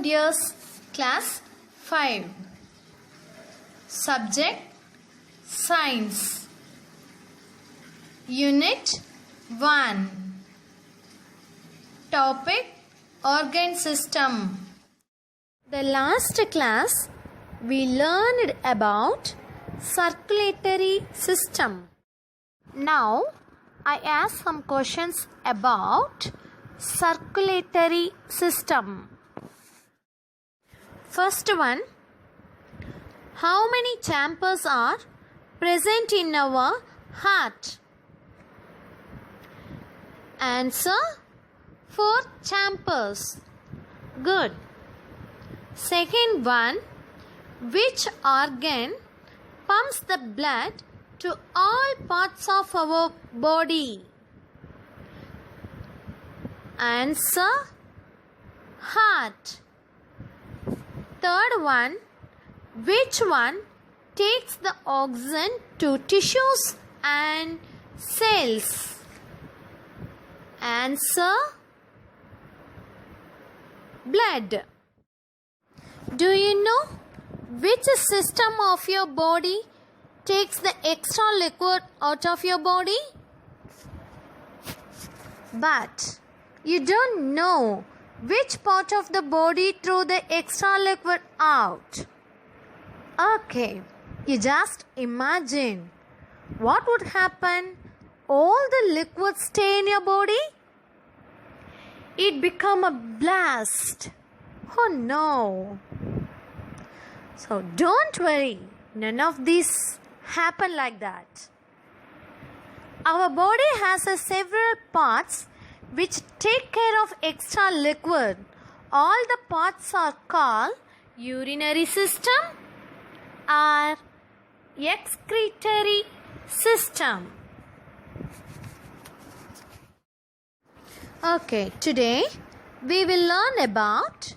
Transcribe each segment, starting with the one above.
years, class 5. Subject Science. Unit 1. Topic Organ System. The last class we learned about circulatory system. Now I ask some questions about circulatory system. First one, how many chambers are present in our heart? Answer, 4 chambers. Good. Second one, which organ pumps the blood to all parts of our body? Answer, heart. Third one, which one takes the oxygen to tissues and cells? Answer, blood. Do you know which system of your body takes the extra liquid out of your body? But you don't know which part of the body throw the extra liquid out. Okay, you just imagine what would happen. All the liquids stay in your body. It become a blast. Oh no. So don't worry, none of this happen like that. Our body has several parts which take care of extra liquid. All the parts are called urinary system or excretory system. Okay, today we will learn about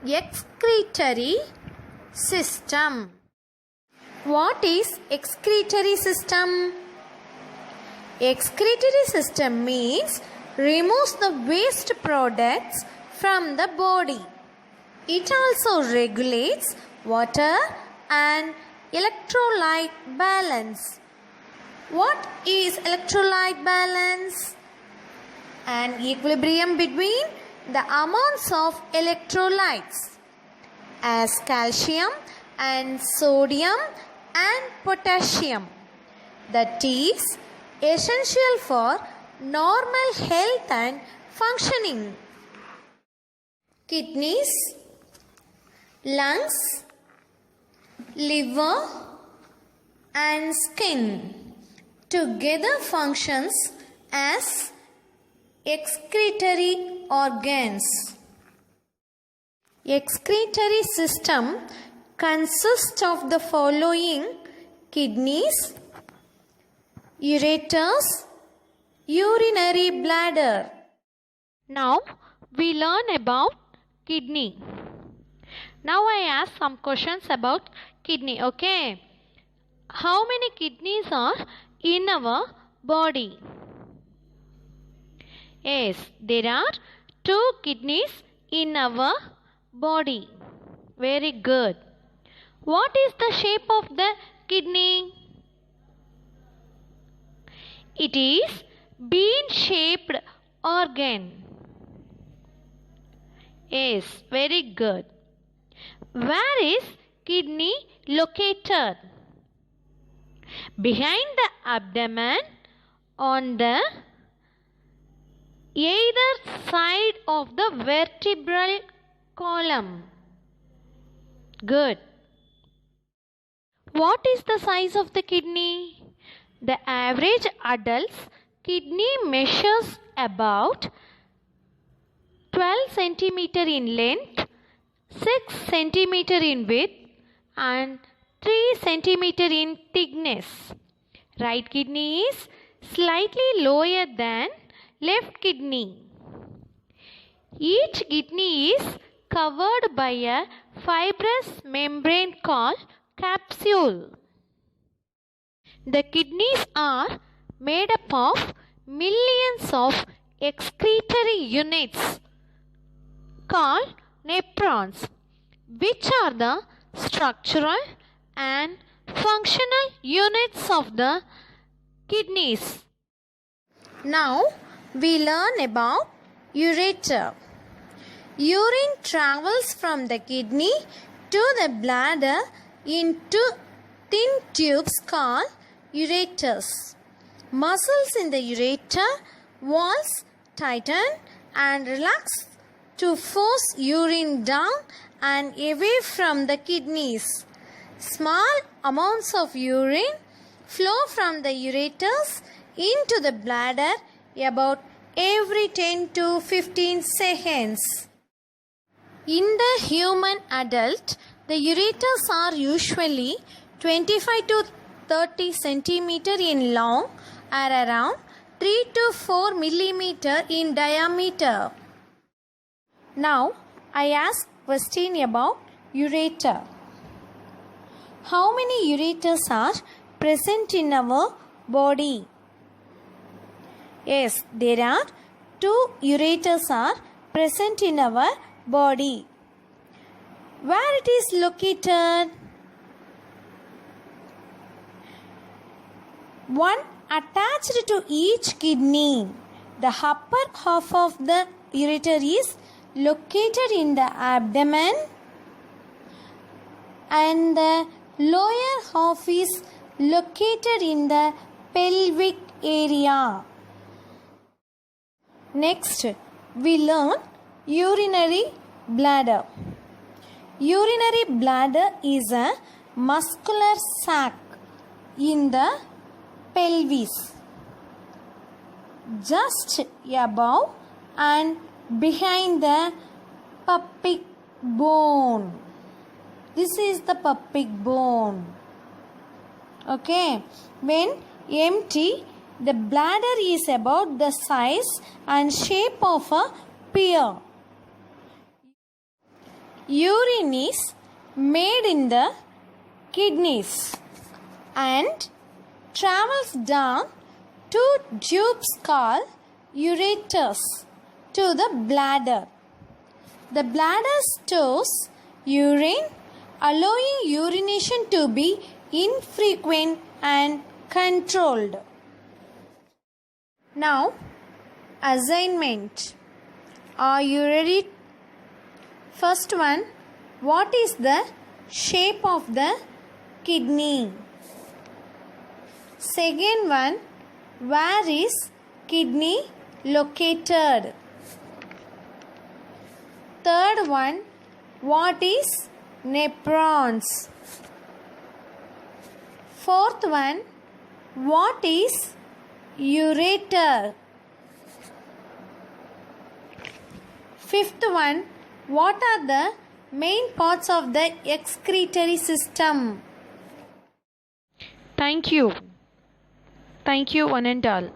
excretory system. What is excretory system? Excretory system means removes the waste products from the body. It also regulates water and electrolyte balance. What is electrolyte balance? An equilibrium between the amounts of electrolytes as calcium and sodium and potassium that is essential for normal health and functioning. Kidneys, lungs, liver and skin together functions as excretory organs. Excretory system consists of the following: kidneys, ureters, urinary bladder. Now we learn about kidney. Now I ask some questions about kidney. Okay. How many kidneys are in our body? Yes, there are 2 kidneys in our body. Very good. What is the shape of the kidney? It is bean-shaped organ. Yes, very good. Where is kidney located? Behind the abdomen, on the either side of the vertebral column. Good. What is the size of the kidney? The average adult's kidney measures about 12 cm in length, 6 cm in width and 3 cm in thickness. Right kidney is slightly lower than left kidney. Each kidney is covered by a fibrous membrane called capsule. The kidneys are made up of millions of excretory units called Nephrons, which are the structural and functional units of the kidneys. Now we learn about ureter. Urine travels from the kidney to the bladder into thin tubes called ureters. Muscles in the ureter walls tighten and relax to force urine down and away from the kidneys. Small amounts of urine flow from the ureters into the bladder about every 10 to 15 seconds. In the human adult, the ureters are usually 25 to 30 centimeter in long or around 3 to 4 millimeter in diameter. Now I ask question about ureter. How many ureters are present in our body? Yes, there are 2 ureters are present in our body. Where it is located? One attached to each kidney. The upper half of the ureter is located in the abdomen and the lower half is located in the pelvic area. Next, we learn urinary bladder. Urinary bladder is a muscular sac in the pelvis, just above and behind the pubic bone. This is the pubic bone. Okay, when empty, the bladder is about the size and shape of a pear. Urine is made in the kidneys and travels down 2 tubes called ureters to the bladder. The bladder stores urine, allowing urination to be infrequent and controlled. Now, assignment. Are you ready? First one, what is the shape of the kidney? Second one, where is kidney located? Third one, what is nephrons? Fourth one, what is ureter? Fifth one, what are the main parts of the excretory system? Thank you. Thank you, one and all.